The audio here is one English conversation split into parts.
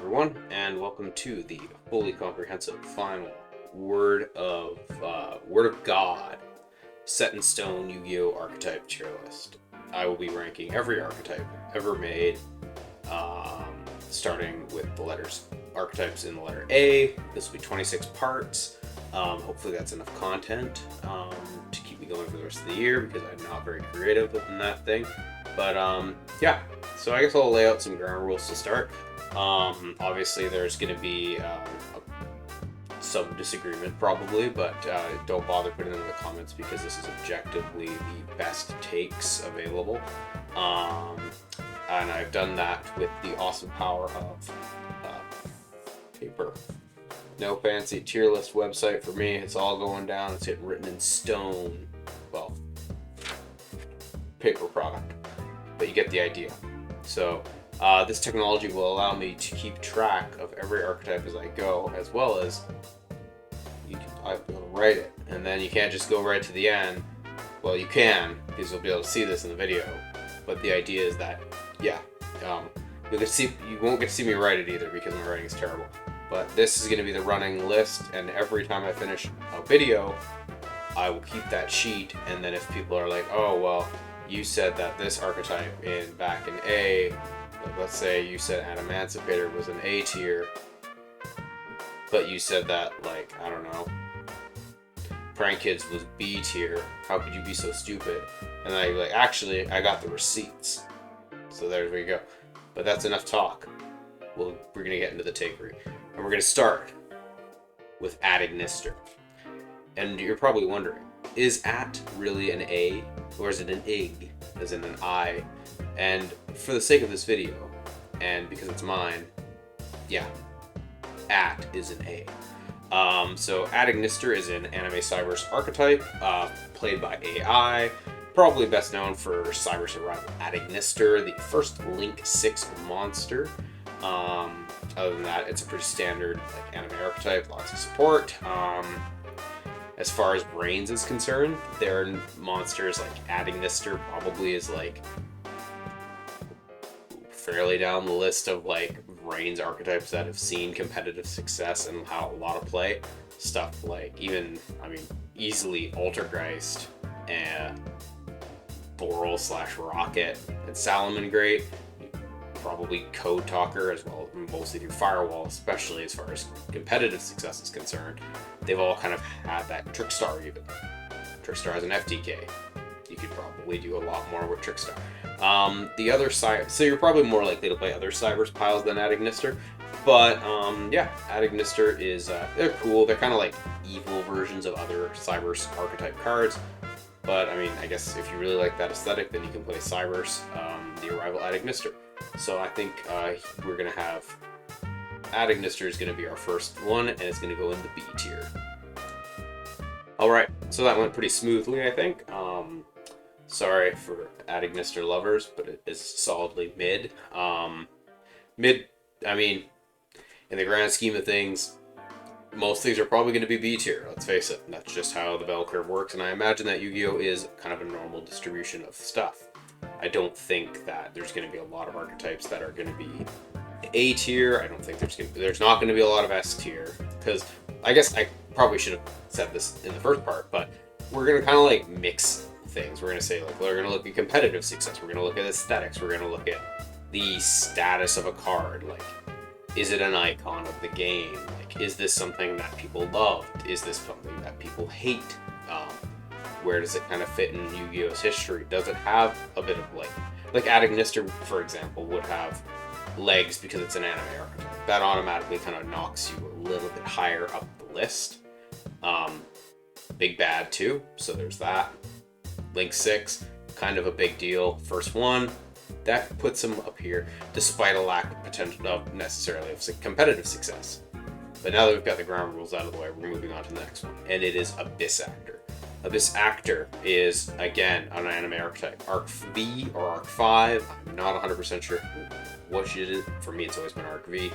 everyone, and welcome to the fully comprehensive final Word of God set in stone Yu-Gi-Oh archetype tier list. I will be ranking every archetype ever made, starting with the letters archetypes in the letter A. This will be 26 parts. Hopefully that's enough content to keep me going for the rest of the year, because I'm not very creative within that thing. But yeah, so I guess I'll lay out some ground rules to start. Obviously there's going to be some disagreement probably, but don't bother putting it in the comments, because this is objectively the best takes available. And I've done that with the awesome power of paper. No fancy tier list website for me. It's all going down. It's getting written in stone. Well, paper product, but you get the idea. So this technology will allow me to keep track of every archetype as I go, as well as I'll be able to write it. And then you can't just go right to the end. Well, you can, because you'll be able to see this in the video. But the idea is that, yeah, you won't get to see me write it either, because my writing is terrible. But this is going to be the running list, and every time I finish a video, I will keep that sheet. And then if people are like, oh, well, you said that this archetype back in A, like let's say you said Emancipator was an A tier, but you said that, like, I don't know, Prank Kids was B tier. How could you be so stupid? And then I'd be like, actually, I got the receipts. So there we go. But that's enough talk. We're going to get into the takery. And we're going to start with Anguish. And you're probably wondering, is at really an A, or is it an ig, as in an I? And for the sake of this video, and because it's mine, yeah, at is an A. So Anguish is an anime Cyberse archetype, played by AI, probably best known for Cyber Survival Anguish, the first Link 6 monster. Other than that, it's a pretty standard like anime archetype, lots of support. As far as brains is concerned, there are monsters like Anguish probably is like fairly down the list of like brains archetypes that have seen competitive success and had a lot of play. Stuff like easily Altergeist and Boral/Rocket and Salamangreat. Probably Code Talker as well, mostly through Firewall, especially as far as competitive success is concerned. They've all kind of had that. Trickstar even. Trickstar has an FTK. You could probably do a lot more with Trickstar. The other side, so you're probably more likely to play other Cybers piles than Anguish, but yeah, Anguish is, they're cool. They're kind of like evil versions of other Cybers archetype cards. But I mean, I guess if you really like that aesthetic, then you can play Cybers, the Arrival Anguish. So I think we're going to have Anguish is going to be our first one, and it's going to go in the B tier. Alright, so that went pretty smoothly, I think. Sorry for Anguish lovers, but it is solidly mid. Mid, I mean, in the grand scheme of things, most things are probably going to be B tier, let's face it. That's just how the bell curve works, and I imagine that Yu-Gi-Oh! Is kind of a normal distribution of stuff. I don't think that there's going to be a lot of archetypes that are going to be A tier. I don't think there's not going to be a lot of S tier, because I guess I probably should have said this in the first part, but we're going to kind of like mix things. We're going to say, like, we're going to look at competitive success, we're going to look at aesthetics, we're going to look at the status of a card, like, is it an icon of the game? Like, is this something that people loved? Is this something that people hate? Where does it kind of fit in Yu-Gi-Oh's history? Does it have a bit of like Anguish, for example, would have legs because it's an anime archetype. That automatically kind of knocks you a little bit higher up the list. Big Bad too, so there's that. Link 6, kind of a big deal. First one, that puts him up here, despite a lack of potential, of necessarily of competitive success. But now that we've got the ground rules out of the way, we're moving on to the next one, and it is Abyss Actor. Abyss Actor is, again, an anime archetype. Arc V or Arc 5, I'm not 100% sure which it is. For me, it's always been Arc V,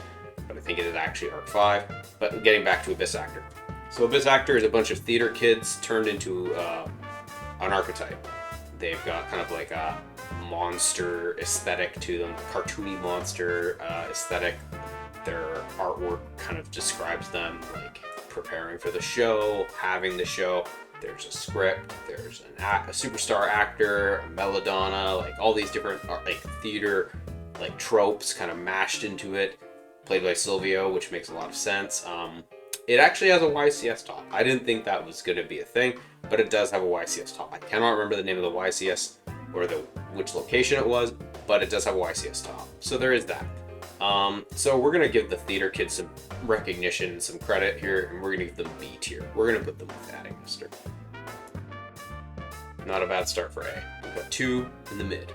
but I think it is actually Arc 5. But getting back to Abyss Actor. So Abyss Actor is a bunch of theater kids turned into an archetype. They've got kind of like a monster aesthetic to them, cartoony monster aesthetic. Their artwork kind of describes them like preparing for the show, having the show. There's a script, there's a superstar actor, a melodonna, like all these different like theater like tropes kind of mashed into it, played by Silvio, which makes a lot of sense. It actually has a YCS top. I didn't think that was going to be a thing, but it does have a YCS top. I cannot remember the name of the YCS or which location it was, but it does have a YCS top. So there is that. So we're going to give the theater kids some recognition and some credit here, and we're going to give them B tier. We're going to put them with adding Mister. Not a bad start for A. We've got 2 in the mid.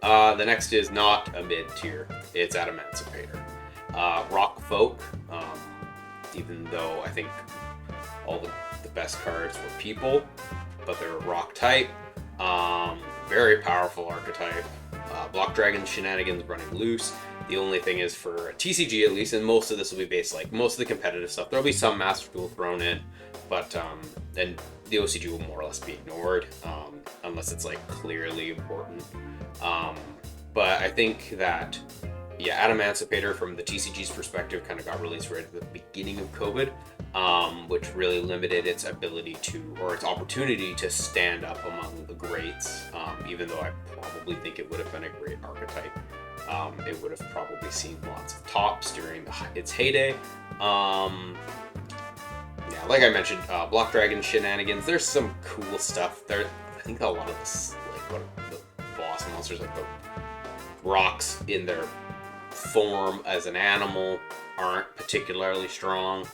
The next is not a mid tier. It's at Emancipator. Rock Folk, even though I think all the best cards were people, but they're a rock type. Very powerful archetype. Block Dragon shenanigans running loose. The only thing is for a TCG at least, and most of this will be based like most of the competitive stuff. There'll be some Master Duel thrown in, but and the OCG will more or less be ignored unless it's like clearly important. But I think that at Emancipator from the TCG's perspective kind of got released right at the beginning of COVID, which really limited its ability to, or its opportunity to stand up among the greats, even though I probably think it would have been a great archetype. It would have probably seen lots of tops during its heyday. Like I mentioned, Block Dragon shenanigans, there's some cool stuff there. I think a lot of this, like what the boss monsters, like the rocks in their form as an animal aren't particularly strong,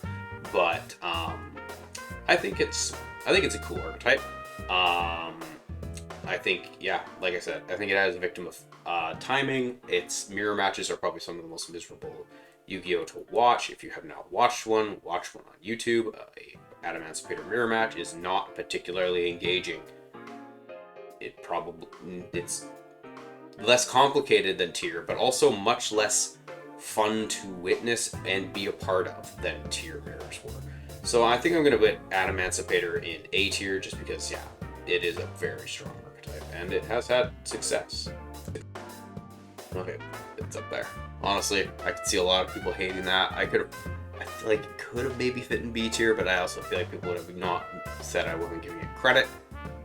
but I think it's a cool archetype. I think, like I said, I think it is a victim of timing. Its mirror matches are probably some of the most miserable Yu-Gi-Oh! To watch. If you have not watched one, watch one on YouTube. A Emancipator mirror match is not particularly engaging. It's less complicated than Tier, but also much less fun to witness and be a part of than Tier mirrors were. So I think I'm going to put Emancipator in A tier just because, it is a very strong archetype and it has had success. Okay, it's up there. Honestly, I could see a lot of people hating that. I feel like it could have maybe fit in B tier, but I also feel like people would have not said I wasn't giving it credit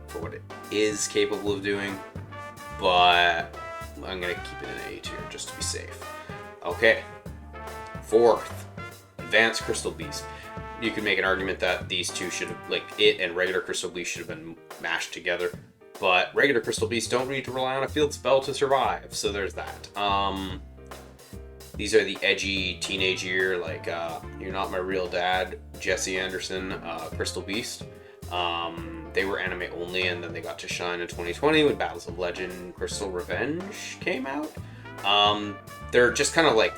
for what it is capable of doing. But I'm going to keep it in A tier just to be safe. Okay, 4th, Advanced Crystal Beast. You could make an argument that these two should have, like it and regular Crystal Beast should have been mashed together. But regular Crystal Beasts don't need to rely on a field spell to survive, so there's that. These are the edgy teenage year, like You're Not My Real Dad, Jesse Anderson, Crystal Beast. They were anime only, and then they got to shine in 2020 when Battles of Legend Crystal Revenge came out. They're just kind of like,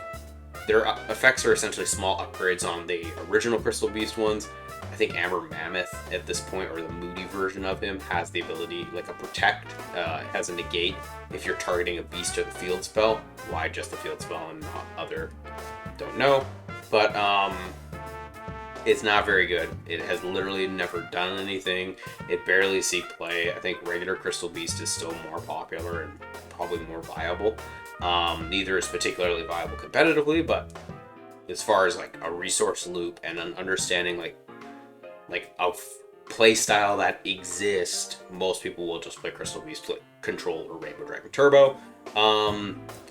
their effects are essentially small upgrades on the original Crystal Beast ones. I think Amber Mammoth at this point, or the Moody version of him, has the ability, like a protect, has a negate if you're targeting a beast or the field spell. Why just the field spell and not other? Don't know. But it's not very good. It has literally never done anything. It barely see play. I think regular Crystal Beast is still more popular and probably more viable. Neither is particularly viable competitively, but as far as like a resource loop and an understanding like a play style that exists, most people will just play Crystal Beast, Control, or Rainbow Dragon Turbo.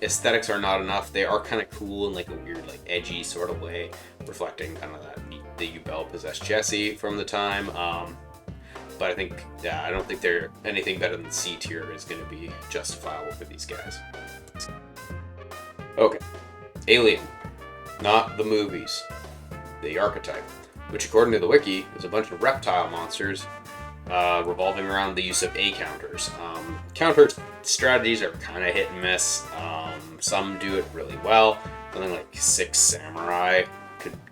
Aesthetics are not enough. They are kind of cool in like a weird, like edgy sort of way, reflecting kind of the Yubel possessed Jesse from the time. But I think, I don't think they're anything better than C tier is going to be justifiable for these guys. Okay, Alien, not the movies, the archetype, which according to the wiki is a bunch of reptile monsters revolving around the use of A counters. Counter strategies are kind of hit and miss. Some do it really well. Something like Six Samurai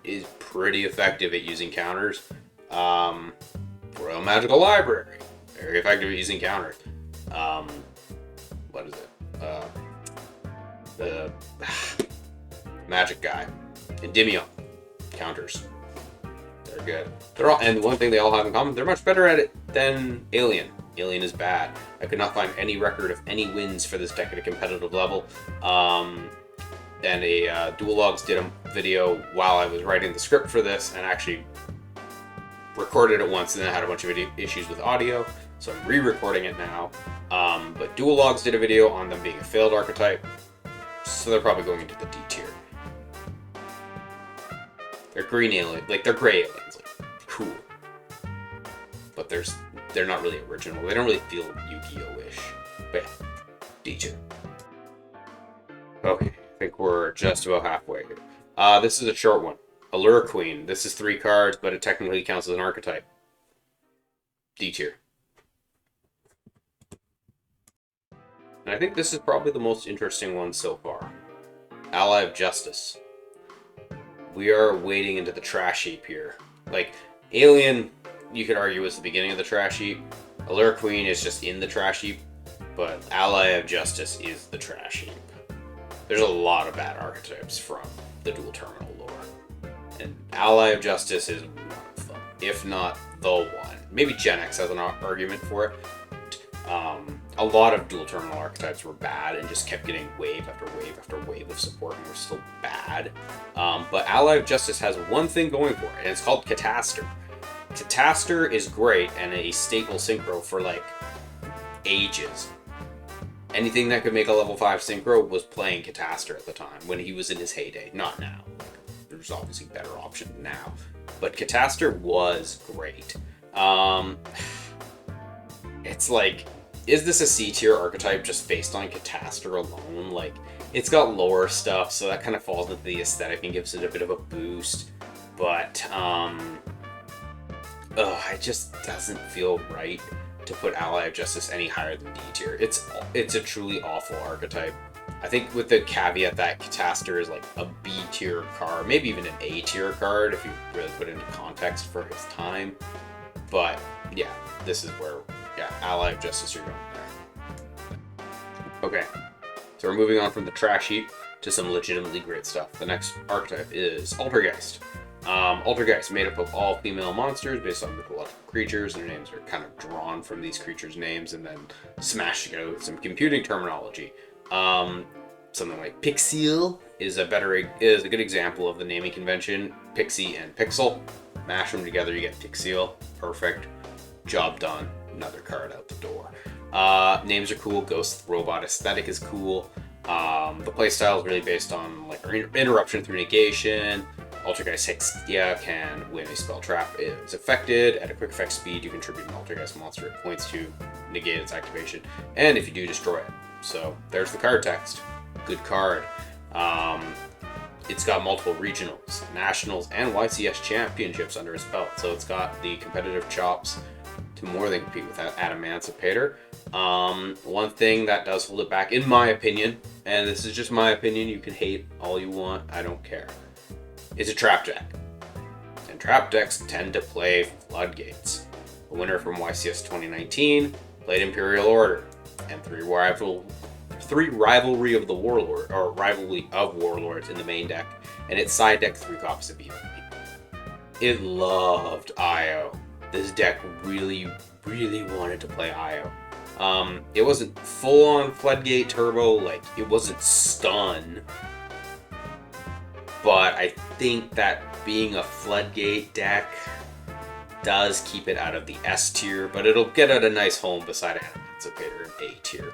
is pretty effective at using counters. Royal Magical Library, very effective at using counters. What is it? The Magic Guy, Endymion, counters. They're good. And one thing they all have in common, they're much better at it than Alien. Alien is bad. I could not find any record of any wins for this deck at a competitive level. and a Dual Logs did a video while I was writing the script for this, and actually recorded it once and then had a bunch of issues with audio, so I'm re-recording it now. But Dual Logs did a video on them being a failed archetype, so they're probably going into the D tier. They're green alien, like they're gray aliens, like cool, but they're not really original. They don't really feel Yu-Gi-Oh-ish. But yeah, D tier. Okay, I think we're just about halfway here. This is a short one. Allure Queen. This is 3 cards, but it technically counts as an archetype. D tier. And I think this is probably the most interesting one so far. Ally of Justice. We are wading into the trash heap here. Like, Alien, you could argue, is the beginning of the trash heap. Allure Queen is just in the trash heap, but Ally of Justice is the trash heap. There's a lot of bad archetypes from the dual terminal lore. And Ally of Justice is one of them, if not the one. Maybe Gen X has an argument for it. A lot of dual terminal archetypes were bad and just kept getting wave after wave after wave of support and were still bad. But Ally of Justice has one thing going for it, and it's called Cataster. Cataster is great and a staple synchro for like ages. Anything that could make a level 5 synchro was playing Cataster at the time when he was in his heyday, not now. There's obviously better options now, but Cataster was great. It's like, is this a C tier archetype just based on Cataster alone? Like, it's got lower stuff, so that kind of falls into the aesthetic and gives it a bit of a boost. But it just doesn't feel right to put Ally of Justice any higher than D tier. It's a truly awful archetype. I think with the caveat that Cataster is like a B tier card, maybe even an A tier card if you really put it into context for his time. But yeah, this is where, yeah, Ally of Justice, you're going there. Okay, so we're moving on from the trash heap to some legitimately great stuff. The next archetype is Altergeist. Altergeist, made up of all female monsters based on mythological creatures, and their names are kind of drawn from these creatures' names and then smashed together with some computing terminology. Something like Pixel is a good example of the naming convention. Pixie and Pixel, mash them together, you get Pixel. Perfect, job done. Another card out the door. Names are cool. Ghost Robot aesthetic is cool. The playstyle is really based on like interruption through negation. Altergeist Hexia can, when a spell trap is affected at a quick effect speed, you contribute an Altergeist monster at points to negate its activation, and if you do, destroy it. So there's the card text. Good card. It's got multiple regionals, nationals, and YCS championships under its belt, so it's got the competitive chops to more than compete with that Adamancipator. One thing that does hold it back, in my opinion, and this is just my opinion, you can hate all you want, I don't care, is a trap deck. And trap decks tend to play Floodgates. The winner from YCS 2019 played Imperial Order, and three Rivalry of the Warlord, or Rivalry of Warlords in the main deck, and its side deck 3 copies of Evil. It loved IO. This deck really, really wanted to play IO. It wasn't full-on Floodgate Turbo, like, it wasn't stun. But I think that being a Floodgate deck does keep it out of the S tier, but it'll get at a nice home beside Adamancipator in A tier.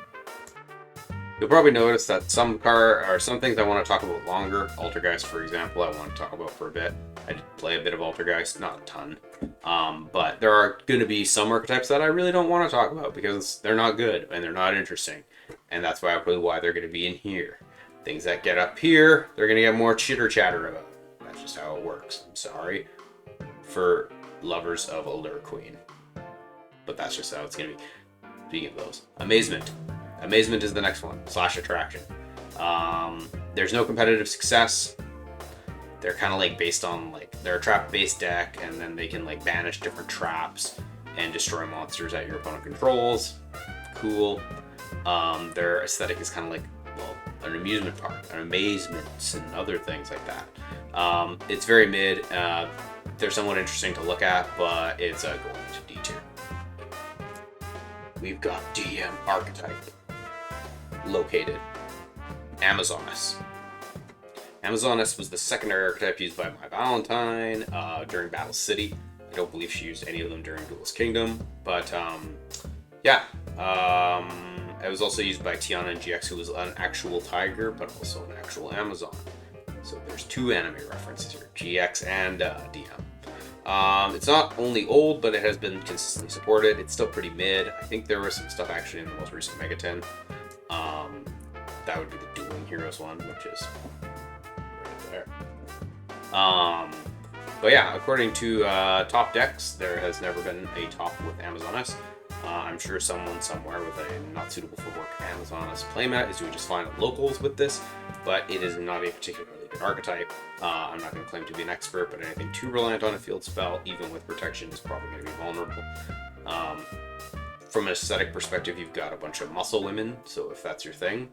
You'll probably notice that some things I want to talk about longer. Altergeist, for example, I want to talk about for a bit. I did play a bit of Altergeist, not a ton. But there are going to be some archetypes that I really don't want to talk about because they're not good and they're not interesting. And that's probably why they're going to be in here. Things that get up here, they're going to get more chitter chatter about. That's just how it works. I'm sorry for lovers of Allure Queen. But that's just how it's going to be. Speaking of those, Amazement. Amazement is the next one, / Attraction. There's no competitive success. They're kind of like based on like, they're a trap-based deck, and then they can like banish different traps and destroy monsters that your opponent controls. Cool. Their aesthetic is kind of like, well, an amusement park, an amazements, and other things like that. It's very mid. They're somewhat interesting to look at, but it's going to D tier. We've got DM Archetype. Located Amazonas. Amazoness was the secondary archetype used by My Valentine during Battle City. I don't believe she used any of them during Duelist Kingdom, but yeah. It was also used by Tiana and GX, who was an actual tiger, but also an actual Amazon. So there's two anime references here, GX and DM. It's not only old, but it has been consistently supported. It's still pretty mid. I think there was some stuff actually in the most recent Mega 10. That would be the Dueling Heroes one, which is right there. But yeah, according to top decks, there has never been a top with Amazoness. I'm sure someone somewhere with a not suitable for work Amazoness playmat is doing just fine at locals with this, but it is not a particularly good archetype. I'm not going to claim to be an expert, but anything too reliant on a field spell, even with protection, is probably going to be vulnerable. From an aesthetic perspective, you've got a bunch of muscle women, so if that's your thing,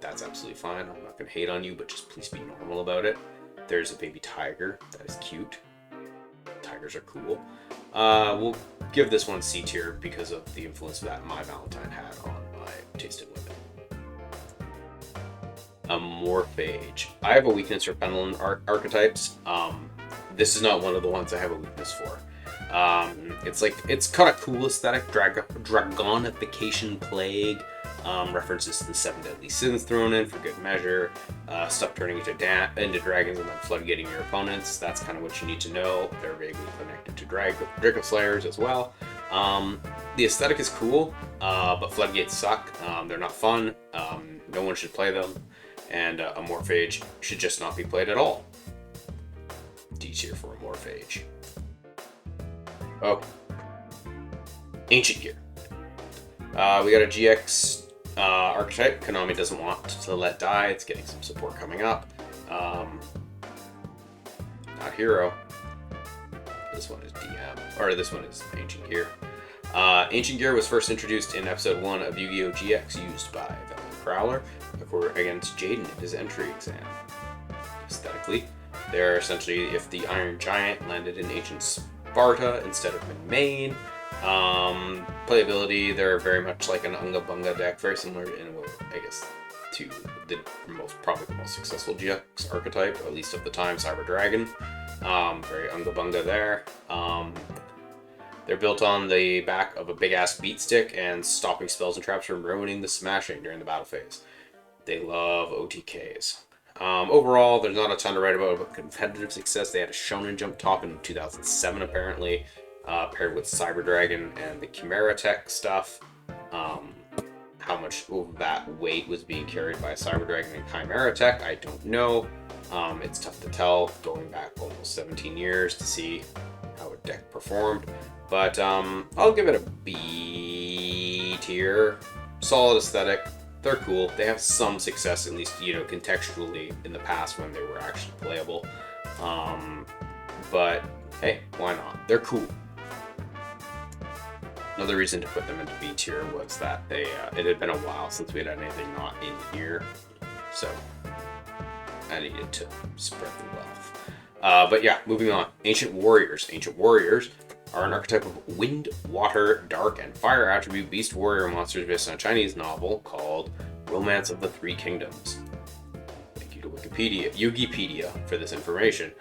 that's absolutely fine. I'm not going to hate on you, but just please be normal about it. There's a baby tiger that is cute. Tigers are cool. We'll give this one C tier because of the influence that My Valentine had on my taste in women. Morphage. I have a weakness for pendulum archetypes. This is not one of the ones I have a weakness for. It's kind of cool aesthetic, dragonification plague, references to the 7 deadly sins thrown in for good measure, stuff turning into dragons and then floodgating your opponents. That's kind of what you need to know. They're vaguely connected to Draco Slayers as well. The aesthetic is cool, but floodgates suck. They're not fun. No one should play them, and a Morphage should just not be played at all. D tier for a Morphage. Oh, Ancient Gear. We got a GX archetype. Konami doesn't want to let die. It's getting some support coming up. Not Hero. This one is DM, or this one is Ancient Gear. Ancient Gear was first introduced in episode 1 of Yu-Gi-Oh! GX, used by Valiant Prowler against Jaden in his entry exam. Aesthetically, they're essentially if the Iron Giant landed in Ancient Sparta instead of in Maine. Playability, they're very much like an Unga Bunga deck, very similar in a way, I guess, to probably the most successful GX archetype, at least of the time, Cyber Dragon. Very Unga Bunga there. They're built on the back of a big ass beat stick and stopping spells and traps from ruining the smashing during the battle phase. They love OTKs. Overall, there's not a ton to write about competitive success. They had a Shonen Jump top in 2007 apparently, paired with Cyber Dragon and the Chimera Tech stuff. How much of that weight was being carried by Cyber Dragon and Chimera Tech, I don't know. It's tough to tell going back almost 17 years to see how a deck performed. But I'll give it a B tier. Solid aesthetic. They're cool. They have some success, at least, contextually in the past when they were actually playable. But hey, why not? They're cool. Another reason to put them into B tier was that it had been a while since we had anything not in here, so I needed to spread the wealth. But yeah, moving on. Ancient Warriors. Ancient Warriors are an archetype of wind, water, dark, and fire attribute beast warrior monsters based on a Chinese novel called Romance of the Three Kingdoms. Thank you to Wikipedia for this information.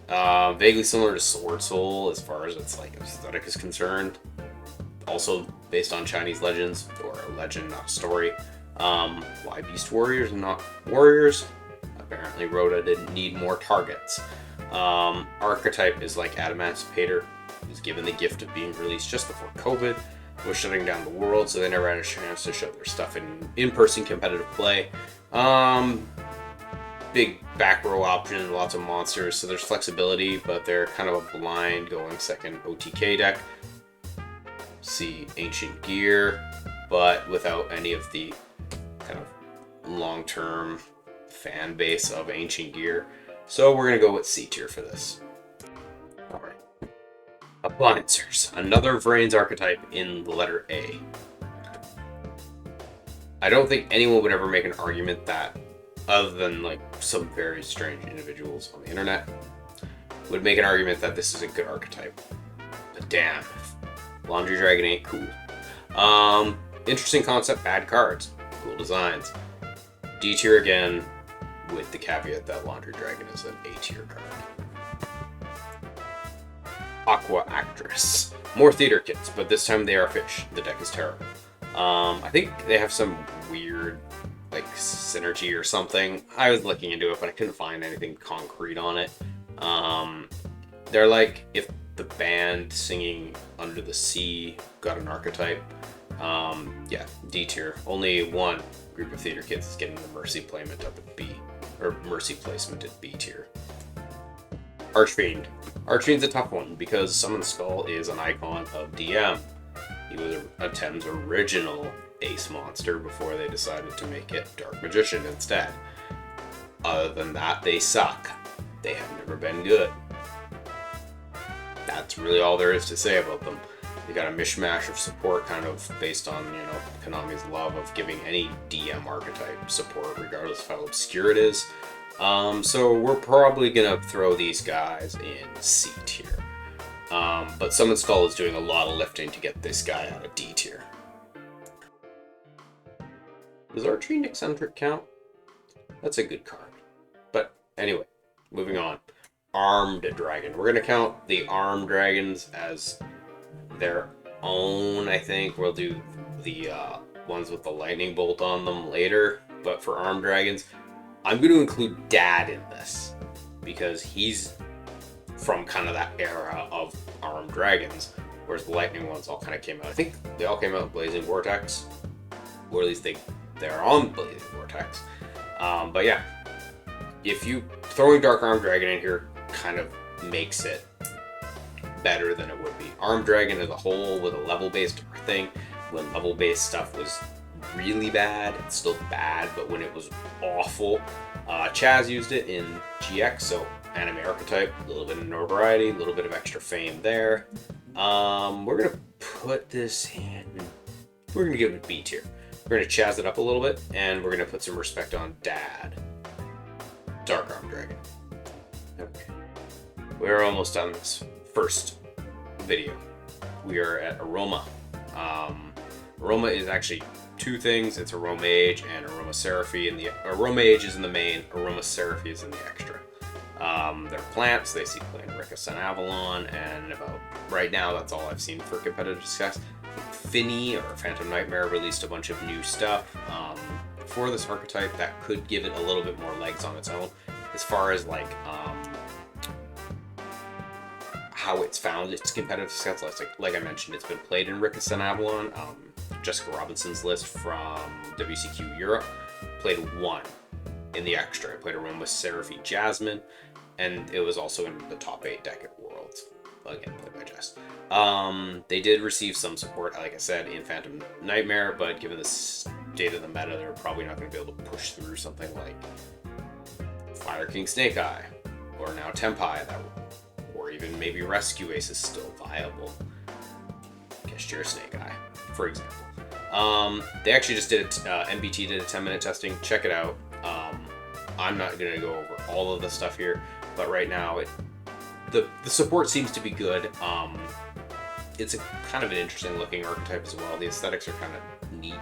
Vaguely similar to Sword Soul as far as its aesthetic is concerned. Also based on Chinese legends, or a legend, not a story. Why beast warriors and not warriors? Apparently Rhoda didn't need more targets. Archetype is like Adamantipator, who's given the gift of being released just before COVID, was shutting down the world, so they never had a chance to show their stuff in in-person competitive play. Big back row option, lots of monsters, so there's flexibility, but they're kind of a blind going second OTK deck. See Ancient Gear, but without any of the kind of long-term fan base of Ancient Gear. So we're going to go with C tier for this. Alright. Appliancers. Another Vrain's archetype in the letter A. I don't think anyone would ever make an argument that, other than some very strange individuals on the internet, would make an argument that this is a good archetype. But damn, Laundry Dragon ain't cool. Interesting concept, bad cards, cool designs. D tier again, with the caveat that Laundry Dragon is an A tier card. Aqua Actress. More theater kits, but this time they are fish. The deck is terrible. I think they have some weird like synergy or something. I was looking into it, but I couldn't find anything concrete on it. They're like if the band singing Under the Sea got an archetype. Yeah, D tier. Only one group of theater kits is getting the Mercy placement up at B, or Mercy placement at B tier. Archfiend. Archfiend's a tough one because Summon Skull is an icon of DM. He was a Thames original ace monster before they decided to make it Dark Magician instead. Other than that, they suck. They have never been good. That's really all there is to say about them. They got a mishmash of support kind of based on, Konami's love of giving any DM archetype support regardless of how obscure it is. So we're probably going to throw these guys in C tier. But Summon Skull is doing a lot of lifting to get this guy out of D tier. Does Archfiend Eccentric count? That's a good card. But anyway, moving on. Armed Dragon. We're going to count the Armed Dragons as their own, I think. We'll do the ones with the lightning bolt on them later. But for Armed Dragons, I'm going to include Dad in this because he's from kind of that era of Armed Dragons, whereas the lightning ones all kind of came out. I think they all came out in Blazing Vortex, or at least they're on Blazing Vortex. But yeah, if you throwing Dark Armed Dragon in here kind of makes it better than it would be. Armed Dragon as a whole with a level-based thing, when level-based stuff was really bad, it's still bad, but when it was awful, Chaz used it in GX, so anime archetype, a little bit of notoriety, a little bit of extra fame there. We're gonna put this in, we're gonna give it B tier. We're gonna Chaz it up a little bit, and we're gonna put some respect on Dad. Dark Armed Dragon. Okay. We're almost done this first video. We are at Aroma. Aroma is actually two things. It's Aroma Age and Aroma Seraphy. And the Aroma Age is in the main, Aroma Seraphy is in the extra. They're plants. They see play in Rickus and Avalon, and about right now, that's all I've seen for competitive success. Finny or Phantom Nightmare released a bunch of new stuff for this archetype that could give it a little bit more legs on its own. As far as like how it's found its competitive success, like I mentioned, it's been played in Rickus and Avalon. Jessica Robinson's list from WCQ Europe played one in the extra. It played Aroma Seraphy Jasmine, and it was also in the top 8 deck at Worlds. Again, played by Jess. They did receive some support, like I said, in Phantom Nightmare, but given the state of the meta, they're probably not going to be able to push through something like Fire King Snake Eye, or now Tempai, or even maybe Rescue Ace is still viable. Gesture Snake Eye, for example. They actually just did it, MBT did a 10-minute testing. Check it out. I'm not going to go over all of the stuff here, but right now the support seems to be good. It's a kind of an interesting looking archetype as well. The aesthetics are kind of neat.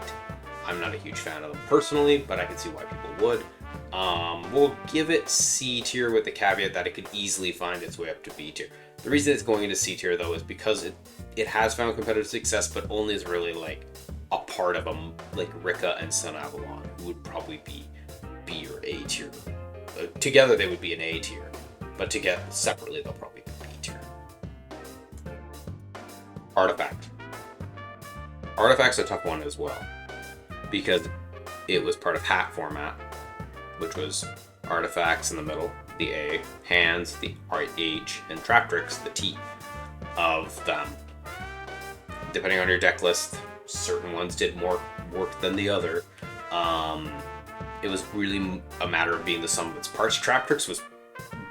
I'm not a huge fan of them personally, but I can see why people would. We'll give it C tier with the caveat that it could easily find its way up to B tier. The reason it's going into C tier though is because it has found competitive success, but only is really like a part of them, like Rika and Sun Avalon, who would probably be B or A tier. Together they would be an A tier, but together separately they'll probably be B tier. Artifact. Artifact's a tough one as well, because it was part of hat format, which was artifacts in the middle, the A, hands, the H, and Traptrix, the T of them. Depending on your deck list, certain ones did more work than the other. It was really a matter of being the sum of its parts. Traptrix was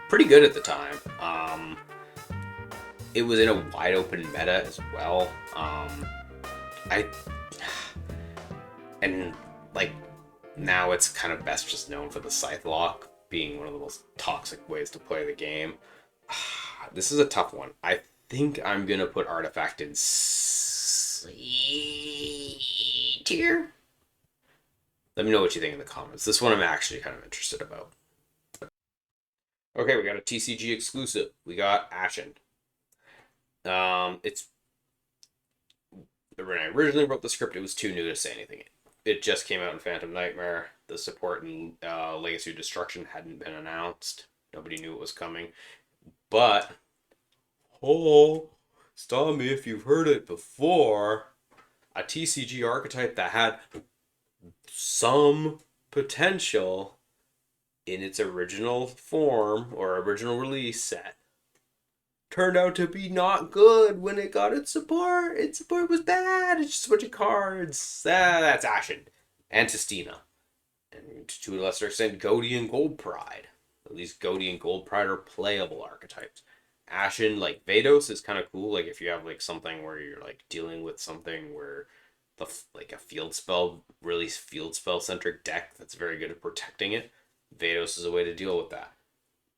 pretty good at the time. It was in a wide open meta as well. Now it's kind of best just known for the Scythe Lock being one of the most toxic ways to play the game. This is a tough one. I think I'm gonna put Artifact in C tier. Let me know what you think in the comments. This one I'm actually kind of interested about. Okay, we got a TCG exclusive. We got Ashen. It's when I originally wrote the script, it was too new to say anything. It just came out in Phantom Nightmare. The support in Legacy of Destruction hadn't been announced. Nobody knew it was coming. But oh, stop me if you've heard it before. A TCG archetype that had some potential in its original form or original release set turned out to be not good when it got its support. Its support was bad. It's just a bunch of cards. That's Ashen. And Tistina. And to a lesser extent, Goaty and Gold Pride. At least Goaty and Gold Pride are playable archetypes. Ashen, like Vados, is kind of cool. Like if you have like something where you're like dealing with something where the like a field spell, really field spell centric deck that's very good at protecting it. Vados is a way to deal with that.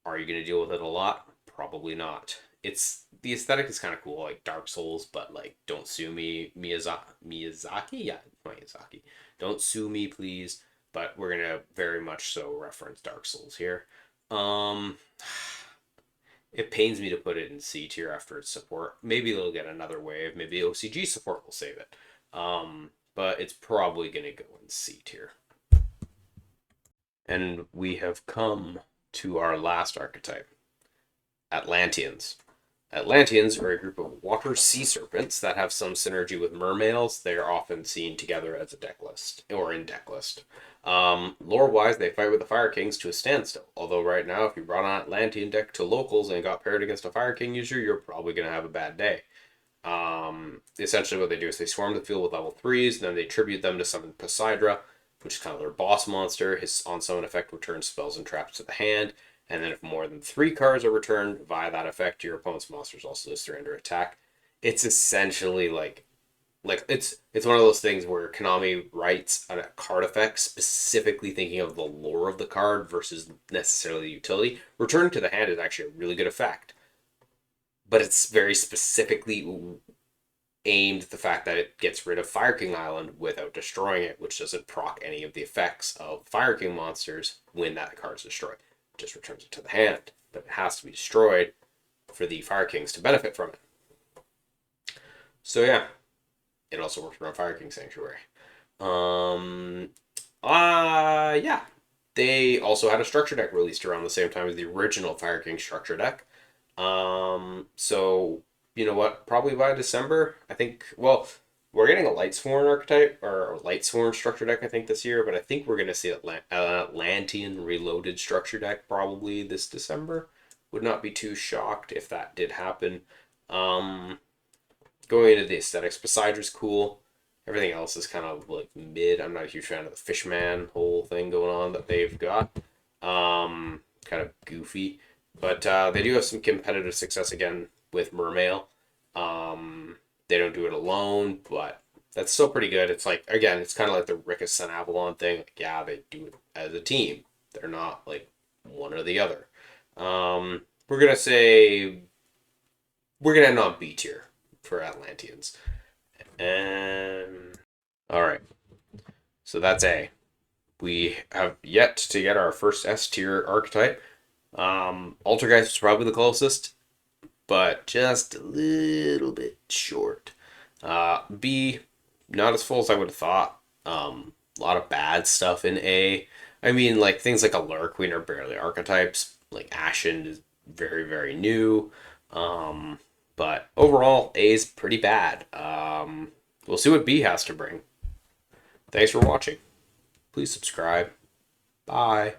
Are you going to deal with it a lot? Probably not. It's the aesthetic is kind of cool, like Dark Souls, but like don't sue me, Miyazaki, yeah, Miyazaki. Don't sue me, please. But we're gonna very much so reference Dark Souls here. Um, it pains me to put it in C tier after its support. Maybe they'll get another wave. Maybe OCG support will save it. But it's probably gonna go in C tier. And we have come to our last archetype, Atlanteans. Atlanteans are a group of water sea serpents that have some synergy with mermaids. They are often seen together as a deck list or in deck list. Lore-wise, they fight with the Fire Kings to a standstill. Although right now, if you brought an Atlantean deck to locals and got paired against a Fire King user, you're probably going to have a bad day. Essentially what they do is they swarm the field with level 3s, and then they tribute them to summon Poseidra, which is kind of their boss monster. His on-summon effect returns spells and traps to the hand. And then if more than 3 cards are returned via that effect, your opponent's monsters also list 3 under attack. It's essentially like it's one of those things where Konami writes a card effect specifically thinking of the lore of the card versus necessarily the utility. Return to the hand is actually a really good effect, but it's very specifically aimed at the fact that it gets rid of Fire King Island without destroying it, which doesn't proc any of the effects of Fire King monsters when that card is destroyed. Just returns it to the hand, but it has to be destroyed for the Fire Kings to benefit from it. So yeah, it also works around Fire King Sanctuary. Yeah. They also had a structure deck released around the same time as the original Fire King structure deck. So you know what? Probably by December, I think. Well, we're getting a Lightsworn archetype or a Lightsworn structure deck, I think, this year, but I think we're going to see an Atlantean reloaded structure deck probably this December. Would not be too shocked if that did happen. Going into the aesthetics, Poseidra's cool. Everything else is kind of like mid. I'm not a huge fan of the Fishman whole thing going on that they've got. Kind of goofy. But they do have some competitive success again with Mermail. They don't do it alone, but that's still pretty good. It's like, again, it's kind of like the Rickus and Avalon thing. Like, yeah, they do it as a team. They're not like one or the other. We're going to say we're going to end on B tier for Atlanteans. And all right. So that's A. We have yet to get our first S tier archetype. Altergeist was probably the closest, but just a little bit short. B, not as full as I would have thought. A lot of bad stuff in A. I mean, like things like a Lure Queen are barely archetypes. Like Ashen is very, very new. But overall, A is pretty bad. We'll see what B has to bring. Thanks for watching. Please subscribe. Bye.